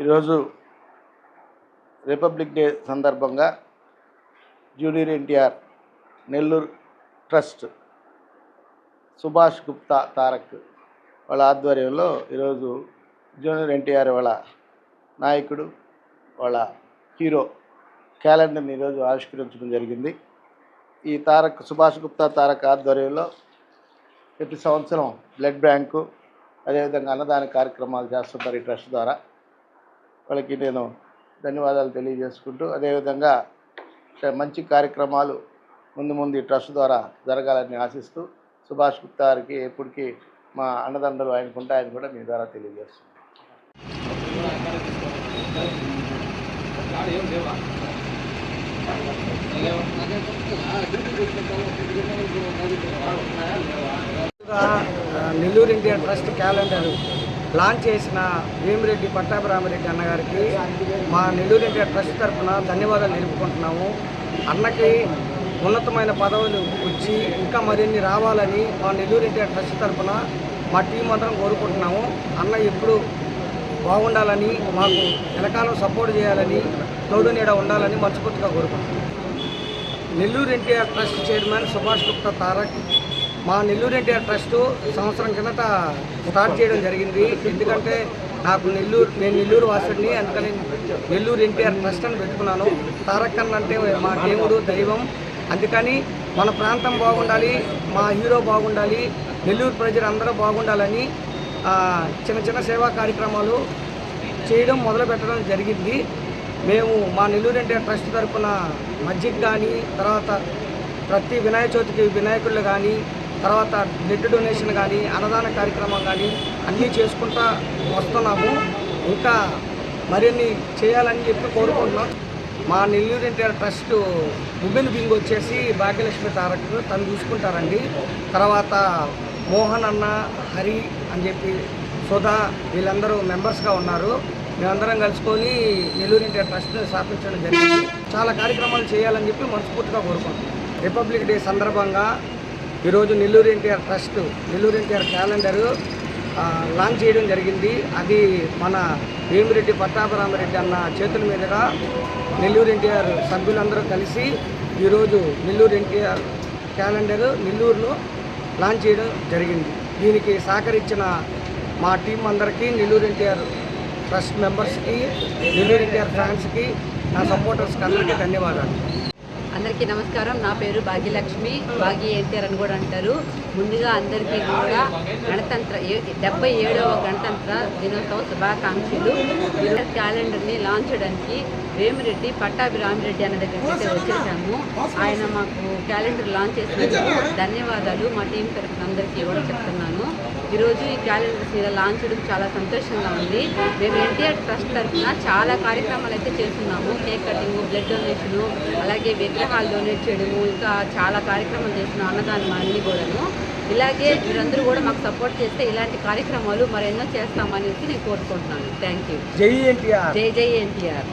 ఈరోజు republic day సందర్భంగా junior NTR Nellore trust Subhash Gupta Tarak వాళ్ళ ఆధ్వర్యంలో ఈరోజు జూనియర్ ఎన్టీఆర్ వాళ్ళ నాయకుడు వాళ్ళ హీరో క్యాలెండర్ని ఈరోజు ఆవిష్కరించడం జరిగింది. ఈ సుభాష్ గుప్తా తారక్ ఆధ్వర్యంలో ప్రతి సంవత్సరం బ్లడ్ బ్యాంకు అదేవిధంగా అన్నదాన కార్యక్రమాలు చేస్తుంటారు ఈ ట్రస్ట్ ద్వారా. వాళ్ళకి నేను ధన్యవాదాలు తెలియజేసుకుంటూ అదేవిధంగా మంచి కార్యక్రమాలు ముందు ఈ ట్రస్ట్ ద్వారా జరగాలని ఆశిస్తూ సుభాష్ గుప్తా గారికి ఎప్పటికీ మా అన్నదండలు ఆయనకు ఉంటాయని కూడా మీ ద్వారా తెలియజేస్తున్నాను. Nellore NTR trust calendar launch చేసిన వేమిరెడ్డి పట్టాభిరామిరెడ్డి అన్నగారికి మా నెల్లూరు ఎన్టీఆర్ ట్రస్ట్ తరఫున ధన్యవాదాలు తెలుపుకుంటున్నాము. అన్నకి ఉన్నతమైన పదవులు వచ్చి ఇంకా మరిన్ని రావాలని మా నెల్లూరు ఎన్టీఆర్ ట్రస్ట్ తరఫున మా టీం అందరం కోరుకుంటున్నాము. అన్న ఎప్పుడు బాగుండాలని, మాకు వెనకాలం సపోర్ట్ చేయాలని, తోడు నీడ ఉండాలని మనస్ఫూర్తిగా కోరుకుంటున్నాం. నెల్లూరు ఎన్టీఆర్ ట్రస్ట్ చైర్మన్ సుభాష్ గుప్తా తారక్ మా నెల్లూరు ఎన్టీఆర్ ట్రస్ట్ సంవత్సరం కిందట స్టార్ట్ చేయడం జరిగింది. ఎందుకంటే నేను నెల్లూరు వాసుడిని, అందుకని నెల్లూరు ఎన్టీఆర్ ట్రస్ట్ అని పెట్టుకున్నాను. తారక్ అన్న అంటే మా దేవుడు, దైవం. అందుకని మన ప్రాంతం బాగుండాలి, మా హీరో బాగుండాలి, నెల్లూరు ప్రజలందరూ బాగుండాలని చిన్న సేవా కార్యక్రమాలు చేయడం మొదలుపెట్టడం జరిగింది. మేము మా నెల్లూరు ఎన్టీఆర్ ట్రస్ట్ తరఫున మజ్జిగ కానీ, తర్వాత ప్రతి వినాయక చవితికి వినాయకుళ్ళు కానీ, తర్వాత బ్లడ్ డొనేషన్ కానీ, అన్నదాన కార్యక్రమం కానీ అన్నీ చేసుకుంటూ వస్తున్నాము. ఇంకా మరిన్ని చేయాలని చెప్పి కోరుకుంటున్నాం. మా Nellore NTR trust women wing వచ్చేసి భాగ్యలక్ష్మి తారక్ తను చూసుకుంటారండి. తర్వాత మోహన్ అన్న, హరి అని చెప్పి సుధా వీళ్ళందరూ మెంబర్స్గా ఉన్నారు. మేమందరం కలుసుకొని నెల్లూరు ఎన్టీఆర్ ట్రస్ట్ని స్థాపించడం జరిగింది. చాలా కార్యక్రమాలు చేయాలని చెప్పి మనస్ఫూర్తిగా కోరుకుంటున్నాం. రిపబ్లిక్ డే సందర్భంగా ఈరోజు Nellore NTR trust Nellore NTR calendar launch చేయడం జరిగింది. అది మన వేమిరెడ్డి పట్టాభిరామిరెడ్డి అన్న చేతుల మీదుగా నెల్లూరు ఎన్టీఆర్ సభ్యులందరూ కలిసి ఈరోజు నెల్లూరు ఎన్టీఆర్ క్యాలెండర్ నెల్లూరులో లాంచ్ చేయడం జరిగింది. దీనికి సహకరించిన మా టీం అందరికీ, నెల్లూరు ఎన్టీఆర్ ట్రస్ట్ మెంబర్స్కి, నెల్లూరు ఎన్టీఆర్ ఫ్యాన్స్కి, నా సపోర్టర్స్కి అందరికీ ధన్యవాదాలు. అందరికీ నమస్కారం. నా పేరు భాగ్యలక్ష్మి, భాగ్య ఎన్టీఆర్ అని కూడా అంటారు. ముందుగా అందరికీ కూడా 77వ గణతంత్ర దినోత్సవ శుభాకాంక్షలు. క్యాలెండర్ని లాంచ్ చేయడానికి వేమిరెడ్డి పట్టాభిరామిరెడ్డి అన్న దగ్గరికి అయితే వచ్చేసాము. ఆయన మాకు క్యాలెండర్ లాంచ్ చేసినందుకు ధన్యవాదాలు మా టీం తరఫున అందరికీ కూడా చెప్తున్నాను. ఈరోజు ఈ క్యాలెండర్స్ ఇలా లాంచ్ చేయడం చాలా సంతోషంగా ఉంది. మేము ఎన్టీఆర్ ట్రస్ట్ తరఫున చాలా కార్యక్రమాలు అయితే చేస్తున్నాము. కేక్ కటింగ్, బ్లడ్ డొనేషను, అలాగే విగ్రహాలు డొనేట్ చేయడము, ఇంకా చాలా కార్యక్రమాలు చేస్తున్నాం, అన్నదానం అన్నీ కూడాను. ఇలాగే మీరందరూ కూడా మాకు సపోర్ట్ చేస్తే ఇలాంటి కార్యక్రమాలు మరెన్నో చేస్తామనేసి నేను కోరుకుంటున్నాను. Thank you. జై ఎన్టీఆర్. జై ఎన్టీఆర్.